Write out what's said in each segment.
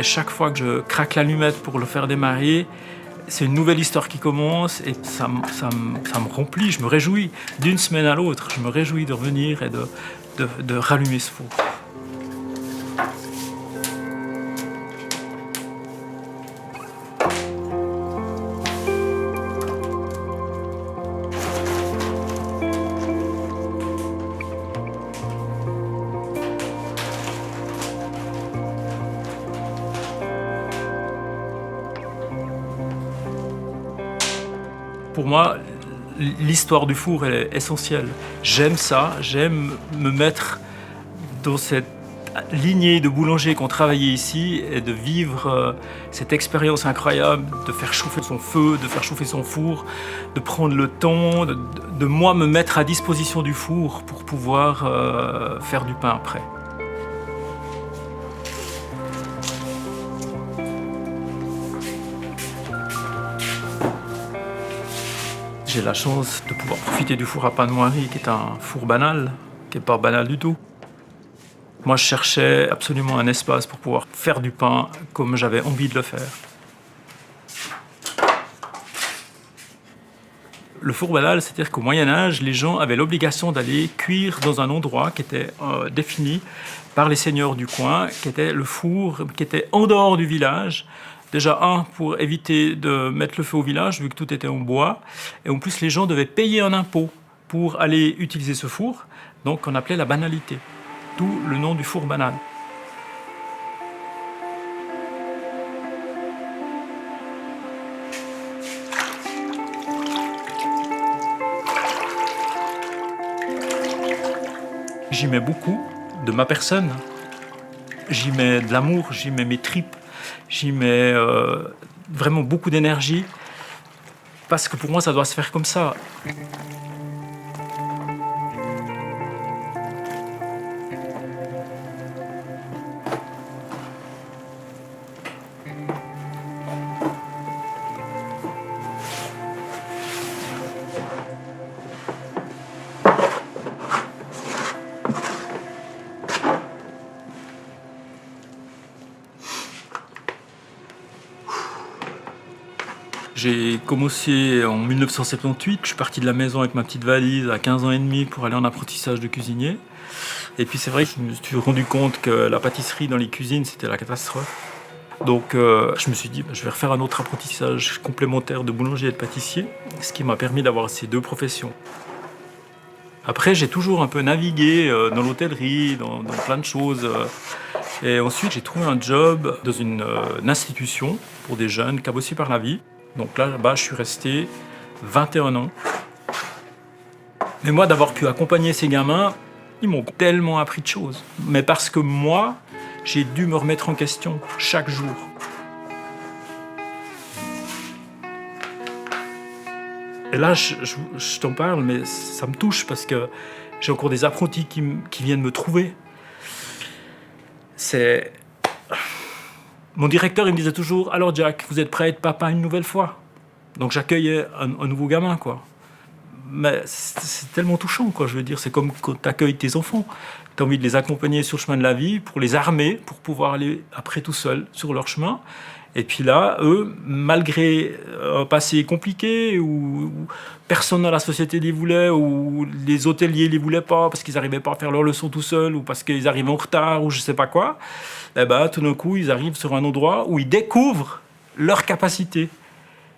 Et chaque fois que je craque l'allumette pour le faire démarrer, c'est une nouvelle histoire qui commence et ça me remplit, je me réjouis. D'une semaine à l'autre, je me réjouis de revenir et de rallumer ce four. Pour moi, l'histoire du four est essentielle. J'aime ça, j'aime me mettre dans cette lignée de boulangers qui ont travaillé ici et de vivre cette expérience incroyable de faire chauffer son feu, de faire chauffer son four, de prendre le temps, de moi me mettre à disposition du four pour pouvoir faire du pain après. J'ai la chance de pouvoir profiter du four à pain de Moiry, qui est un four banal, qui n'est pas banal du tout. Moi, je cherchais absolument un espace pour pouvoir faire du pain comme j'avais envie de le faire. Le four banal, c'est-à-dire qu'au Moyen-Âge, les gens avaient l'obligation d'aller cuire dans un endroit qui était défini par les seigneurs du coin, qui était le four, qui était en dehors du village. Déjà, pour éviter de mettre le feu au village, vu que tout était en bois. Et en plus, les gens devaient payer un impôt pour aller utiliser ce four, donc on appelait la banalité. D'où le nom du four banal. J'y mets beaucoup de ma personne. J'y mets de l'amour, j'y mets mes tripes. J'y mets vraiment beaucoup d'énergie parce que pour moi, ça doit se faire comme ça. J'ai commencé en 1978, je suis parti de la maison avec ma petite valise à 15 ans et demi pour aller en apprentissage de cuisinier. Et puis c'est vrai que je me suis rendu compte que la pâtisserie dans les cuisines, c'était la catastrophe. Donc je me suis dit, je vais refaire un autre apprentissage complémentaire de boulanger et de pâtissier, ce qui m'a permis d'avoir ces deux professions. Après, j'ai toujours un peu navigué dans l'hôtellerie, dans plein de choses. Et ensuite, j'ai trouvé un job dans une institution pour des jeunes cabossés par la vie. Donc là-bas, je suis resté 21 ans. Mais moi, d'avoir pu accompagner ces gamins, ils m'ont tellement appris de choses. Mais parce que moi, j'ai dû me remettre en question chaque jour. Et là, je t'en parle, mais ça me touche parce que j'ai encore des apprentis qui viennent me trouver. Mon directeur, il me disait toujours « Alors Jack, vous êtes prêt à être papa une nouvelle fois ?» Donc j'accueillais un nouveau gamin, quoi. Mais c'est tellement touchant, quoi, je veux dire. C'est comme quand tu accueilles tes enfants. Tu as envie de les accompagner sur le chemin de la vie, pour les armer, pour pouvoir aller après tout seul sur leur chemin. Et puis là, eux, malgré un passé compliqué, où personne dans la société les voulait, ou les hôteliers les voulaient pas parce qu'ils n'arrivaient pas à faire leurs leçons tout seuls, ou parce qu'ils arrivaient en retard, ou je sais pas quoi, eh ben, tout d'un coup, ils arrivent sur un endroit où ils découvrent leurs capacités.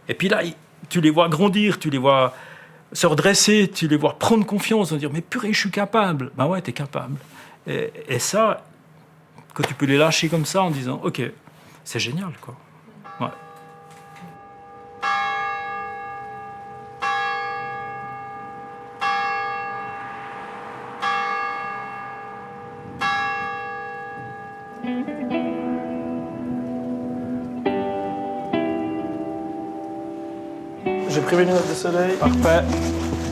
Et puis là, tu les vois grandir, tu les vois se redresser, tu les vois prendre confiance, dire « Mais purée, je suis capable !» Ben ouais, t'es capable. Et ça, quand tu peux les lâcher comme ça en disant « Ok, c'est génial, quoi. » Ouais. J'ai pris mes lunettes de soleil. Parfait.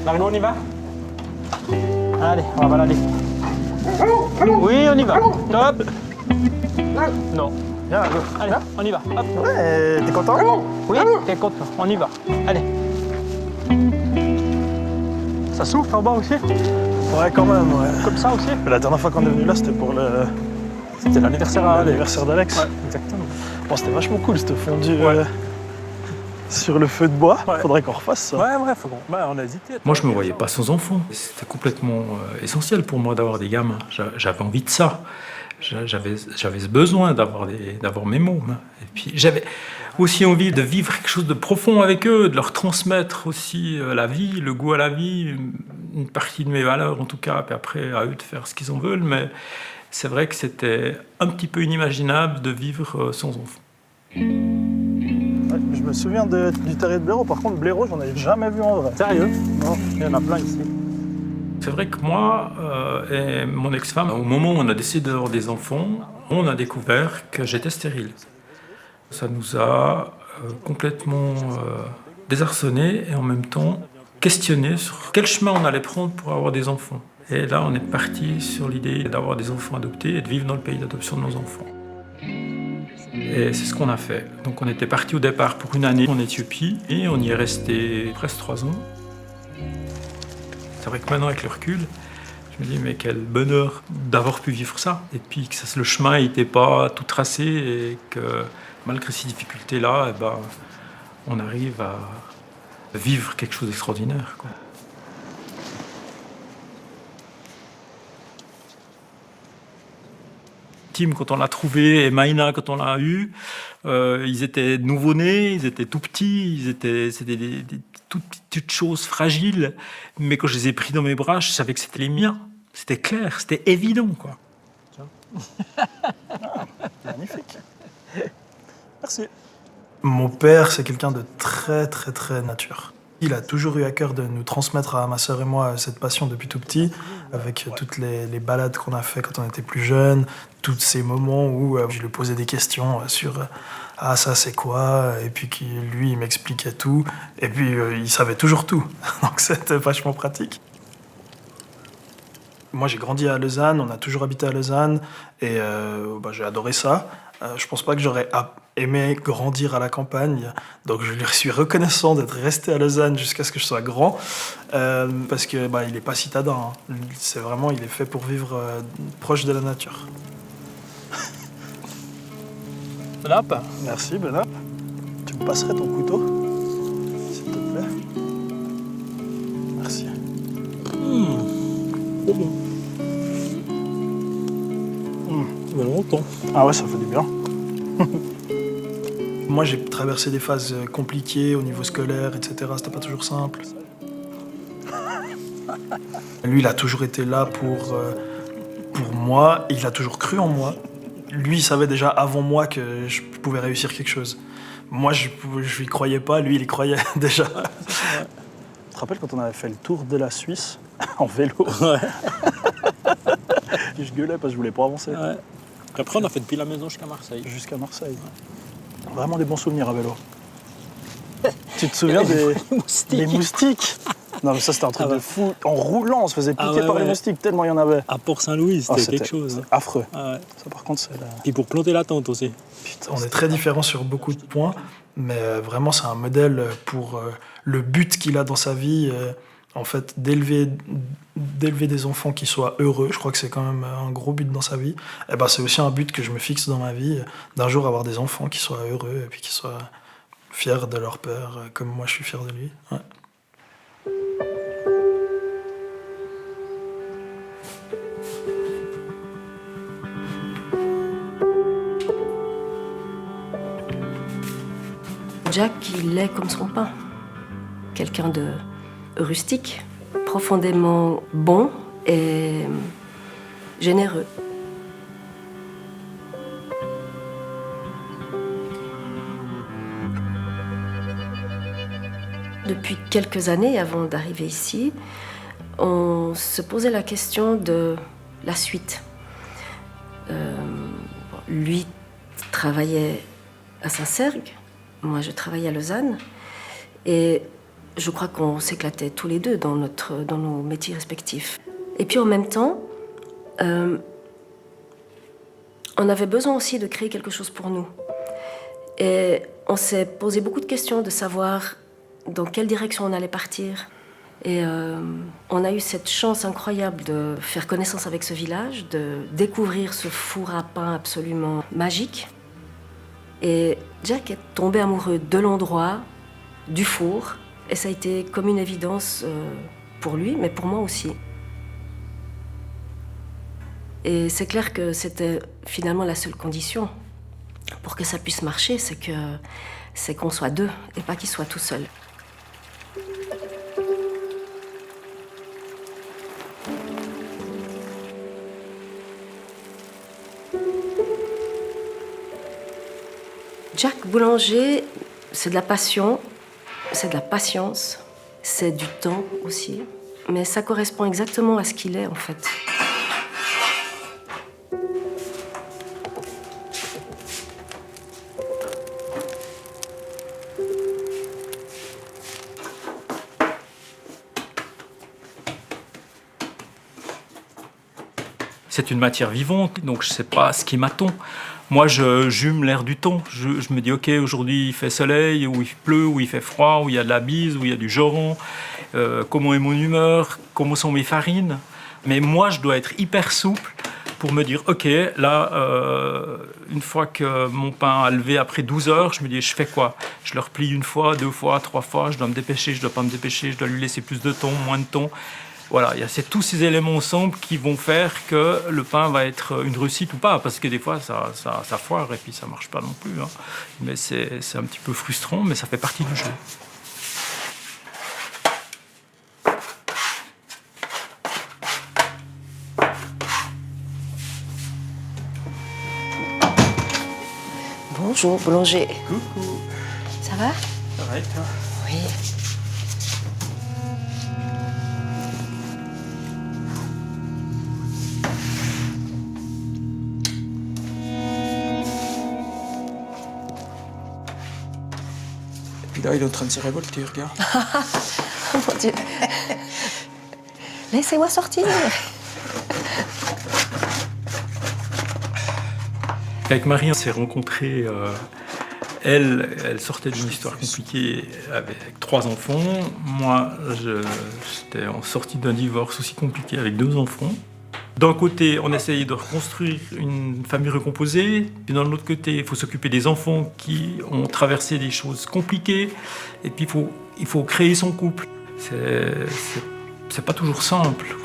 Marino, on y va? Allez, on va balader. Oui, on y va. Top. Non. Viens, go. Allez, on y va. Hop. Ouais, t'es content? Oui, t'es content. On y va. Allez. Ça souffle en bas aussi? Ouais, quand même, ouais. Comme ça aussi? Mais la dernière fois qu'on est venu là, c'était pour C'était l'anniversaire d'Alex. Ouais, exactement. Bon, c'était vachement cool, cette fondue sur le feu de bois. Ouais. Faudrait qu'on refasse ça. Ouais, faut qu'on... on a hésité. Moi, je me voyais pas sans enfants. C'était complètement essentiel pour moi d'avoir des gamins. J'avais envie de ça. J'avais ce besoin d'avoir mes mômes. Et puis, j'avais aussi envie de vivre quelque chose de profond avec eux, de leur transmettre aussi la vie, le goût à la vie, une partie de mes valeurs en tout cas, puis après, à eux de faire ce qu'ils en veulent. Mais c'est vrai que c'était un petit peu inimaginable de vivre sans enfants. Ouais, je me souviens du terrier de blaireau. Par contre, blaireau, j'en avais jamais vu en vrai. Sérieux? Non. Il y en a plein ici. C'est vrai que moi et mon ex-femme, au moment où on a décidé d'avoir des enfants, on a découvert que j'étais stérile. Ça nous a complètement désarçonnés et en même temps questionnés sur quel chemin on allait prendre pour avoir des enfants. Et là, on est parti sur l'idée d'avoir des enfants adoptés et de vivre dans le pays d'adoption de nos enfants. Et c'est ce qu'on a fait. Donc on était parti au départ pour une année en Éthiopie et on y est resté presque 3 ans. C'est vrai que maintenant, avec le recul, je me dis, mais quel bonheur d'avoir pu vivre ça. Et puis que le chemin n'était pas tout tracé et que malgré ces difficultés-là, eh ben, on arrive à vivre quelque chose d'extraordinaire, quoi. Tim, quand on l'a trouvé, et Maïna, quand on l'a eu, ils étaient nouveau-nés, ils étaient tout petits, c'était des toutes petites choses fragiles. Mais quand je les ai pris dans mes bras, je savais que c'était les miens. C'était clair, c'était évident, quoi. Magnifique. Merci. Mon père, c'est quelqu'un de très, très, très nature. Il a toujours eu à cœur de nous transmettre à ma sœur et moi cette passion depuis tout petit, avec toutes les balades qu'on a fait quand on était plus jeune, tous ces moments où je lui posais des questions sur « Ah, ça c'est quoi ?» et puis lui, il m'expliquait tout, et puis il savait toujours tout, donc c'était vachement pratique. Moi, j'ai grandi à Lausanne, on a toujours habité à Lausanne, et j'ai adoré ça. Je pense pas que j'aurais aimé grandir à la campagne, donc je lui suis reconnaissant d'être resté à Lausanne jusqu'à ce que je sois grand, parce que il est pas citadin, hein. C'est vraiment, il est fait pour vivre proche de la nature. Benap. Merci, Benap. Tu me passerais ton couteau, s'il te plaît? Merci. C'est bon. Ça fait longtemps. Ah ouais, ça fait du bien. Moi, j'ai traversé des phases compliquées au niveau scolaire, etc. C'était pas toujours simple. Lui, il a toujours été là pour moi. Il a toujours cru en moi. Lui, il savait déjà avant moi que je pouvais réussir quelque chose. Moi, je lui croyais pas. Lui, il y croyait déjà. Tu te rappelles quand on avait fait le tour de la Suisse en vélo? Ouais. Je gueulais parce que je voulais pas avancer. Ouais. Après, on a fait depuis la maison jusqu'à Marseille. Jusqu'à Marseille. Ouais. Vraiment des bons souvenirs à vélo. Tu te souviens des moustiques? Non, mais ça, c'était un truc de fou. En roulant, on se faisait piquer par les moustiques, tellement il y en avait. À Port-Saint-Louis, c'était quelque chose. Affreux. Ah ouais. Ça, par contre, c'est la... Puis pour planter la tente aussi. Putain, on est très différents sur beaucoup de points, mais vraiment, c'est un modèle pour le but qu'il a dans sa vie. En fait, d'élever des enfants qui soient heureux, je crois que c'est quand même un gros but dans sa vie. Et c'est aussi un but que je me fixe dans ma vie, d'un jour avoir des enfants qui soient heureux et puis qui soient fiers de leur père, comme moi je suis fier de lui. Ouais. Jack, il est comme son pain. Quelqu'un de rustique, profondément bon et généreux. Depuis quelques années, avant d'arriver ici, on se posait la question de la suite. Lui travaillait à Saint-Sergue, moi je travaillais à Lausanne, et je crois qu'on s'éclatait tous les deux dans nos métiers respectifs. Et puis en même temps, on avait besoin aussi de créer quelque chose pour nous. Et on s'est posé beaucoup de questions de savoir dans quelle direction on allait partir. Et on a eu cette chance incroyable de faire connaissance avec ce village, de découvrir ce four à pain absolument magique. Et Jack est tombé amoureux de l'endroit, du four, et ça a été comme une évidence pour lui, mais pour moi aussi. Et c'est clair que c'était finalement la seule condition pour que ça puisse marcher, c'est qu'on soit deux et pas qu'il soit tout seul. Jack Boulanger, c'est de la passion, c'est de la patience, c'est du temps aussi, mais ça correspond exactement à ce qu'il est en fait. C'est une matière vivante, donc je ne sais pas ce qui m'attend. Moi, je jume l'air du temps. Je me dis, OK, aujourd'hui, il fait soleil, ou il pleut, ou il fait froid, ou il y a de la bise, ou il y a du joran. Comment est mon humeur? Comment sont mes farines? Mais moi, je dois être hyper souple pour me dire, OK, là, une fois que mon pain a levé après 12 heures, je me dis, je fais quoi? Je le replie une fois, deux fois, trois fois, je dois me dépêcher, je dois pas me dépêcher, je dois lui laisser plus de temps, moins de temps. Voilà, c'est tous ces éléments ensemble qui vont faire que le pain va être une réussite ou pas, parce que des fois ça foire et puis ça marche pas non plus. Hein. Mais c'est un petit peu frustrant, mais ça fait partie du jeu. Bonjour, boulanger. Coucou. Ça va? Ça va et toi? Oui. Puis là, il est en train de se révolter, regarde. Oh mon Dieu. Laissez-moi sortir. Avec Marie, on s'est rencontrés. Elle sortait d'une histoire compliquée avec 3 enfants. Moi, j'étais en sortie d'un divorce aussi compliqué avec 2 enfants. D'un côté, on essayait de reconstruire une famille recomposée, puis d'un autre côté, il faut s'occuper des enfants qui ont traversé des choses compliquées, et puis il faut créer son couple. C'est pas toujours simple.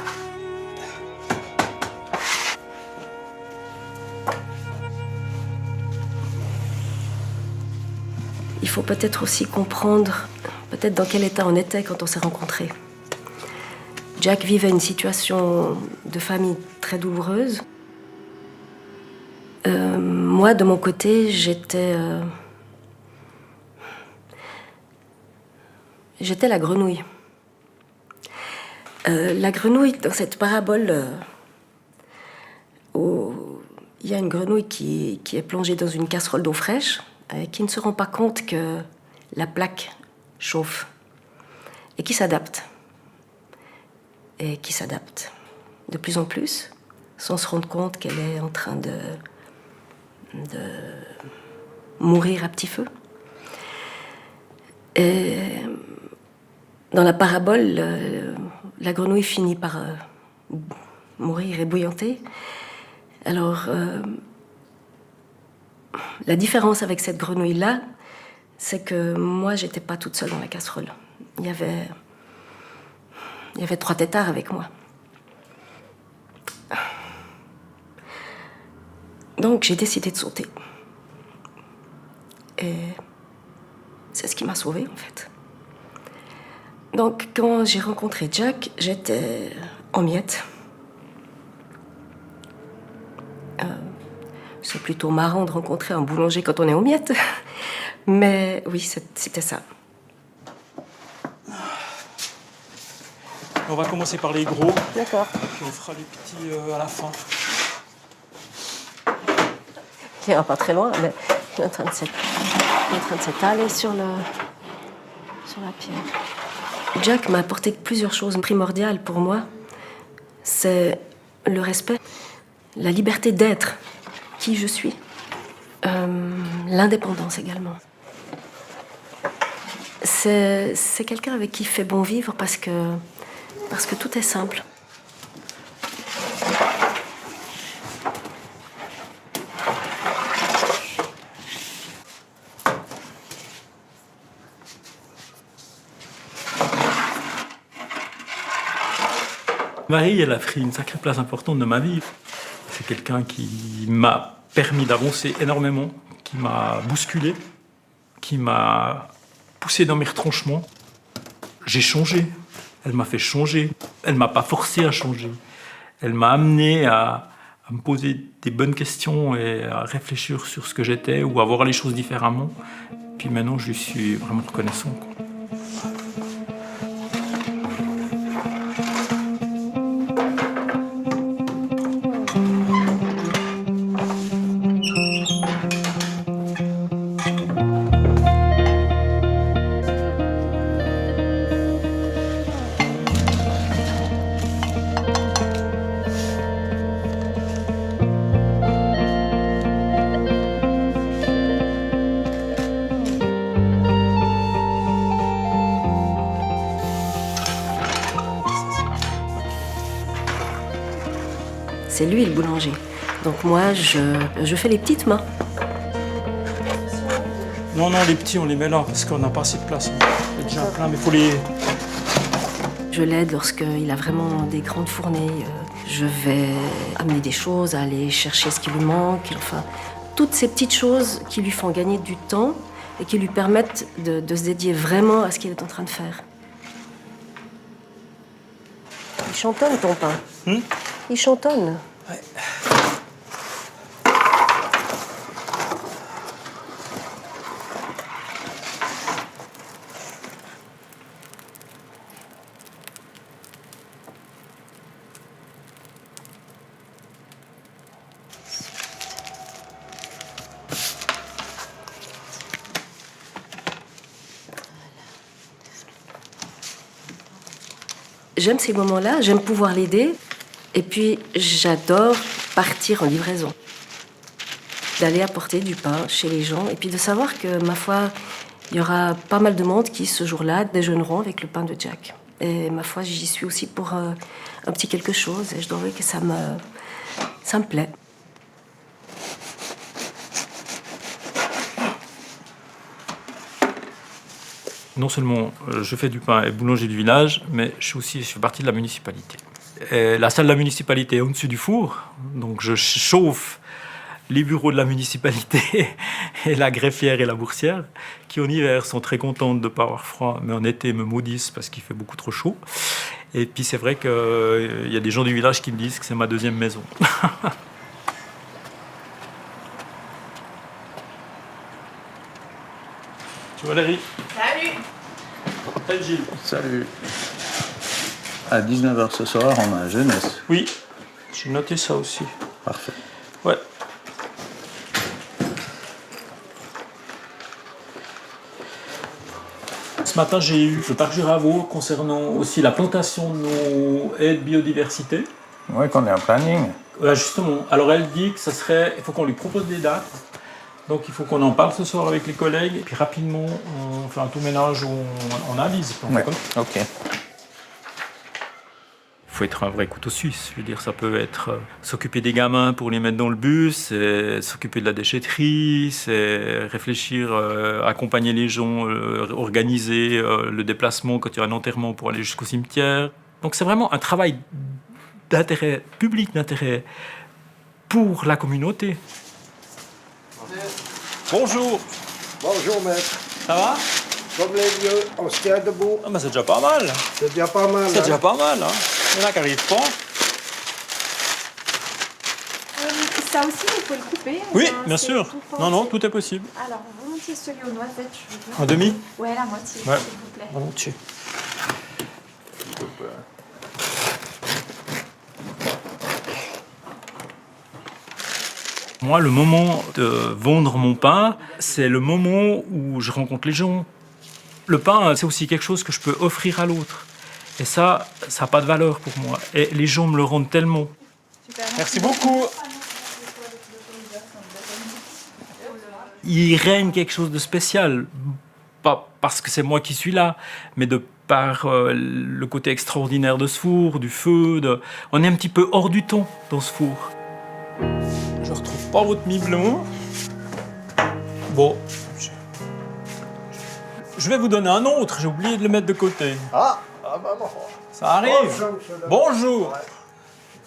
Il faut peut-être aussi comprendre peut-être dans quel état on était quand on s'est rencontrés. Jack vivait une situation de famille très douloureuse. Moi, de mon côté, j'étais la grenouille. La grenouille, dans cette parabole, où il y a une grenouille qui est plongée dans une casserole d'eau fraîche, qui ne se rend pas compte que la plaque chauffe et qui s'adapte. Et qui s'adapte de plus en plus, sans se rendre compte qu'elle est en train de mourir à petit feu. Et dans la parabole, la grenouille finit par mourir ébouillantée. Alors, la différence avec cette grenouille-là, c'est que moi, j'étais pas toute seule dans la casserole. Il y avait 3 têtards avec moi. Donc j'ai décidé de sauter. Et c'est ce qui m'a sauvée en fait. Donc quand j'ai rencontré Jack, j'étais en miettes. C'est plutôt marrant de rencontrer un boulanger quand on est en miettes. Mais oui, c'était ça. On va commencer par les gros. D'accord. Puis on fera les petits à la fin. Il n'ira pas très loin, mais il est en train de s'étaler sur la pierre. Jack m'a apporté plusieurs choses primordiales pour moi. C'est le respect, la liberté d'être qui je suis, l'indépendance également. C'est quelqu'un avec qui il fait bon vivre parce que tout est simple. Marie, elle a pris une sacrée place importante dans ma vie. C'est quelqu'un qui m'a permis d'avancer énormément, qui m'a bousculé, qui m'a poussé dans mes retranchements. J'ai changé. Elle m'a fait changer. Elle m'a pas forcé à changer. Elle m'a amené à me poser des bonnes questions et à réfléchir sur ce que j'étais ou à voir les choses différemment. Puis maintenant, je lui suis vraiment reconnaissant, quoi. C'est lui le boulanger. Donc moi, je fais les petites mains. Non, les petits, on les met là parce qu'on n'a pas assez de place. Il y a déjà plein, mais il faut les... Je l'aide lorsqu'il a vraiment des grandes fournées. Je vais amener des choses, aller chercher ce qui lui manque. Enfin, toutes ces petites choses qui lui font gagner du temps et qui lui permettent de se dédier vraiment à ce qu'il est en train de faire. Il chantonne ton pain. Il chantonne. Ouais. J'aime ces moments-là, j'aime pouvoir l'aider. Et puis, j'adore partir en livraison. D'aller apporter du pain chez les gens. Et puis de savoir que, ma foi, il y aura pas mal de monde qui, ce jour-là, déjeuneront avec le pain de Jack. Et ma foi, j'y suis aussi pour un petit quelque chose. Et je dois avouer que ça me plaît. Non seulement je fais du pain et boulanger du village, mais je fais partie de la municipalité. Et la salle de la municipalité est au-dessus du four, donc je chauffe les bureaux de la municipalité et la greffière et la boursière, qui en hiver sont très contentes de ne pas avoir froid, mais en été me maudissent parce qu'il fait beaucoup trop chaud. Et puis c'est vrai qu'il y a des gens du village qui me disent que c'est ma deuxième maison. Tu vois Valérie? Salut. Salut Gilles. Salut. À 19h ce soir, on a jeunesse. Oui, j'ai noté ça aussi. Parfait. Ouais. Ce matin, j'ai eu le parc Giraveau concernant aussi la plantation de nos haies de biodiversité. Oui, qu'on ait un planning. Ouais, justement. Alors elle dit que ça serait, il faut qu'on lui propose des dates. Donc il faut qu'on en parle ce soir avec les collègues. Et puis rapidement, on fait un tout ménage où on avise. Ouais. Ok. Il faut être un vrai couteau suisse. Je veux dire, ça peut être s'occuper des gamins pour les mettre dans le bus, c'est s'occuper de la déchetterie, c'est réfléchir, accompagner les gens, organiser le déplacement quand il y a un enterrement pour aller jusqu'au cimetière. Donc c'est vraiment un travail d'intérêt public, d'intérêt pour la communauté. Bonjour. Bonjour maître. Ça va? Comme les vieux, on se tient debout. Ah, bah, c'est déjà pas mal. C'est déjà pas mal. C'est hein. déjà pas mal. Hein. Il y en a qui arrivent pas. Ça aussi, il faut le couper. Oui, Enfin, bien c'est sûr. tout Non, non, entier. tout est possible. Alors, volontiers celui aux noisettes, je veux bien. Un demi? Ouais, la moitié, Ouais. s'il vous plaît. Volontiers. Moi, le moment de vendre mon pain, c'est le moment où je rencontre les gens. Le pain, c'est aussi quelque chose que je peux offrir à l'autre. Et ça n'a pas de valeur pour moi. Et les gens me le rendent tellement. Super. Merci beaucoup. Il règne quelque chose de spécial. pas parce que c'est moi qui suis là, mais de par le côté extraordinaire de ce four, du feu. On est un petit peu hors du temps dans ce four. Je retrouve pas votre mi blanc. Bon, je vais vous donner un autre. J'ai oublié de le mettre de côté. Ah, bah bon. Ça arrive. Bonjour, monsieur le- Bonjour. Ouais.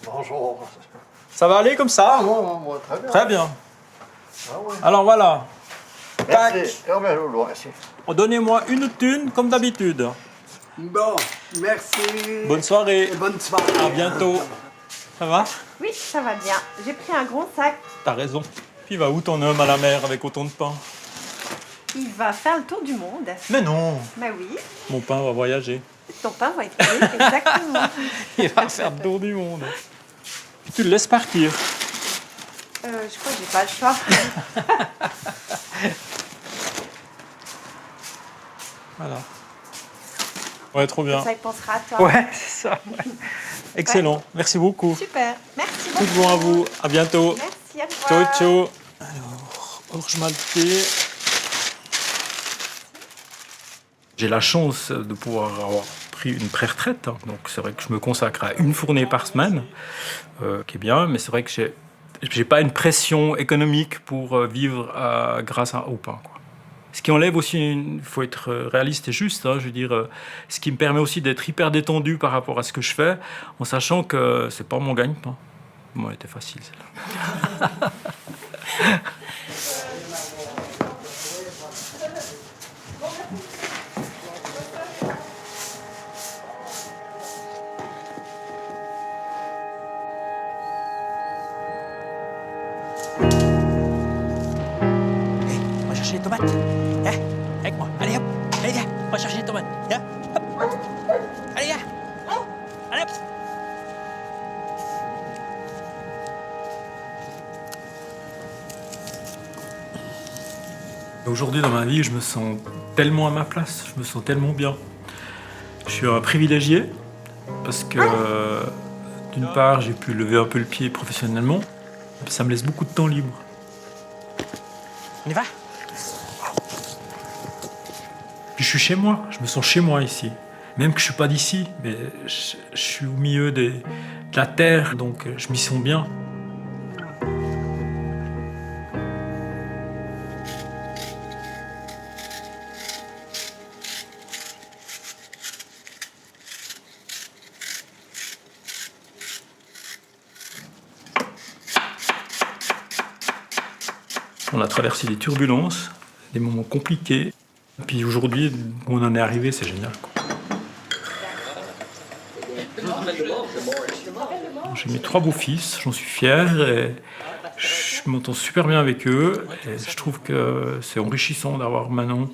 Bonjour. Ça va aller comme ça? Moi, très bien. Très bien. Ah ouais. Alors voilà. Tac. Merci. Oh, ben, oh, merci. Donnez-moi une thune comme d'habitude. Bon, merci. Bonne soirée. Et bonne soirée. À bientôt. Ça va? Oui, ça va bien. J'ai pris un gros sac. T'as raison. Puis va où ton homme à la mer avec autant de pain? Il va faire le tour du monde. Mais non. Bah oui, Mon pain va voyager. ton pain va être oui, exactement. Il va faire le tour du monde. Tu le laisses partir. Je crois que j'ai pas le choix. Voilà. Ouais, trop bien. Ça, il pensera à toi. Ouais, c'est ça. Ouais. Excellent. Merci beaucoup. Super. Merci Tout beaucoup. bon à vous. À bientôt. Merci à Ciao, toi. ciao. Alors, orge maltais. J'ai la chance de pouvoir avoir pris une pré-retraite. Hein. Donc, c'est vrai que je me consacre à une fournée par semaine, qui est bien. Mais c'est vrai que j'ai pas une pression économique pour vivre grâce au pain, quoi. Ce qui enlève aussi, il faut être réaliste et juste, hein, je veux dire, ce qui me permet aussi d'être hyper détendu par rapport à ce que je fais, en sachant que c'est pas mon gagne-pain. Bon, elle était facile, celle-là. On va chercher les tomates. Hein? Avec moi. Allez hop. Allez viens. On va chercher les tomates. Viens. Hop. Allez viens. Allez hop. Aujourd'hui, dans ma vie, je me sens tellement à ma place, je me sens tellement bien. Je suis un privilégié parce que, d'une part, j'ai pu lever un peu le pied professionnellement. Ça me laisse beaucoup de temps libre. On y va? Puis je suis chez moi, je me sens chez moi ici. Même que je suis pas d'ici, mais je suis au milieu de la terre, donc je m'y sens bien. On a traversé des turbulences, des moments compliqués. Puis aujourd'hui, on en est arrivé, c'est génial, quoi. J'ai mes 3 beaux-fils, j'en suis fier et je m'entends super bien avec eux. Et je trouve que c'est enrichissant d'avoir maintenant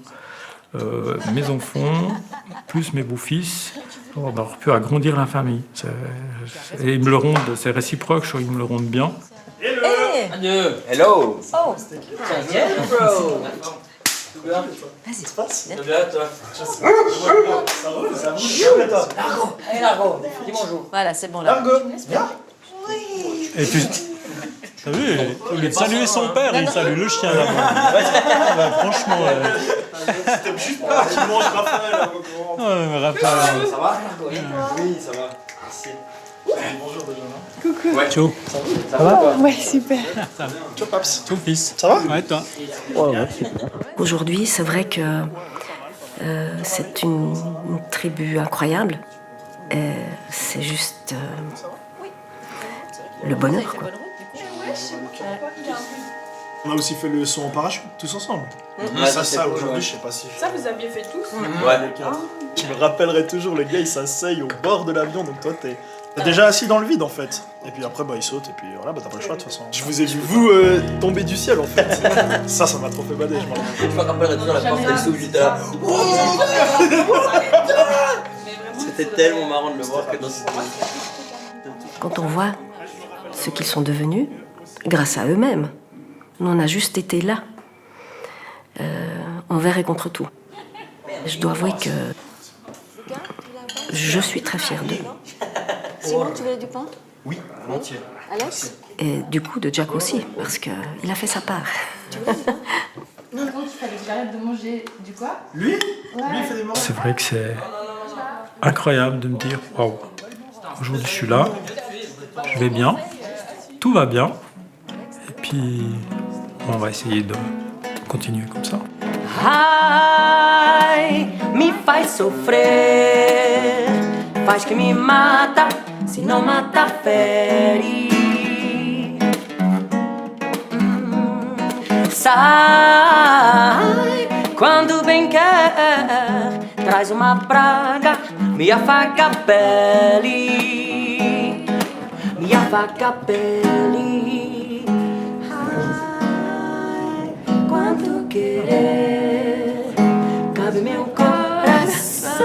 mes enfants, plus mes beaux-fils, d'avoir pu agrandir la famille. Et ils me le rendent, c'est réciproque, je trouve qu'ils me le rendent bien. Hello. Oh, allez Largo, dis bonjour. Voilà, c'est bon là. Et tu as vu, au lieu de saluer son père, il salue le chien là-bas. Franchement. C'était juste pas qu'il mange Raphaël. Raphaël. Ça va? Oui, ça va. Merci. Bonjour déjà. Coucou. Ouais. Ciao. Ça va? Ouais, super. Ciao Paps. Ciao fils. Ça va? Ouais, toi. Aujourd'hui, c'est vrai que c'est une tribu incroyable. C'est juste le bonheur, quoi. On a aussi fait le saut en parachute, tous ensemble. Ouais, Ça, aujourd'hui, je sais pas si... Ça, vous aviez fait tous? Ouais. Je me rappellerai toujours, le gars, il s'asseye au bord de l'avion, donc toi, t'es déjà assis dans le vide, en fait. Et puis après, bah, il saute, et puis voilà, bah, t'as pas le choix, de toute façon. Je vous ai vu, vous, tomber du ciel, en fait. Ça m'a trop fait bader, je m'en rappelle. Je me rappellerai toujours la première fois que j'étais là. C'était tellement marrant de le voir que dans cette... Quand on voit ce qu'ils sont devenus, grâce à eux-mêmes, nous, on a juste été là, envers et contre tout. Je dois avouer que je suis très fière d'eux. Simon, tu veux du pain? Oui, volontiers. Alex? Et du coup, de Jack aussi, parce qu'il a fait sa part. Non, il fallait que j'arrête de manger du quoi? Lui Lui, il fait des morales. C'est vrai que c'est incroyable de me dire waouh, aujourd'hui je suis là, je vais bien, tout va bien, et puis on va essayer de continuer comme ça. Ai, me faz sofrer, faz que me mata, se não mata fere. Sai quando bem quer, traz uma praga, me afaga a pele, me afaga a pele. Ai, quanto querer cabe meu coração.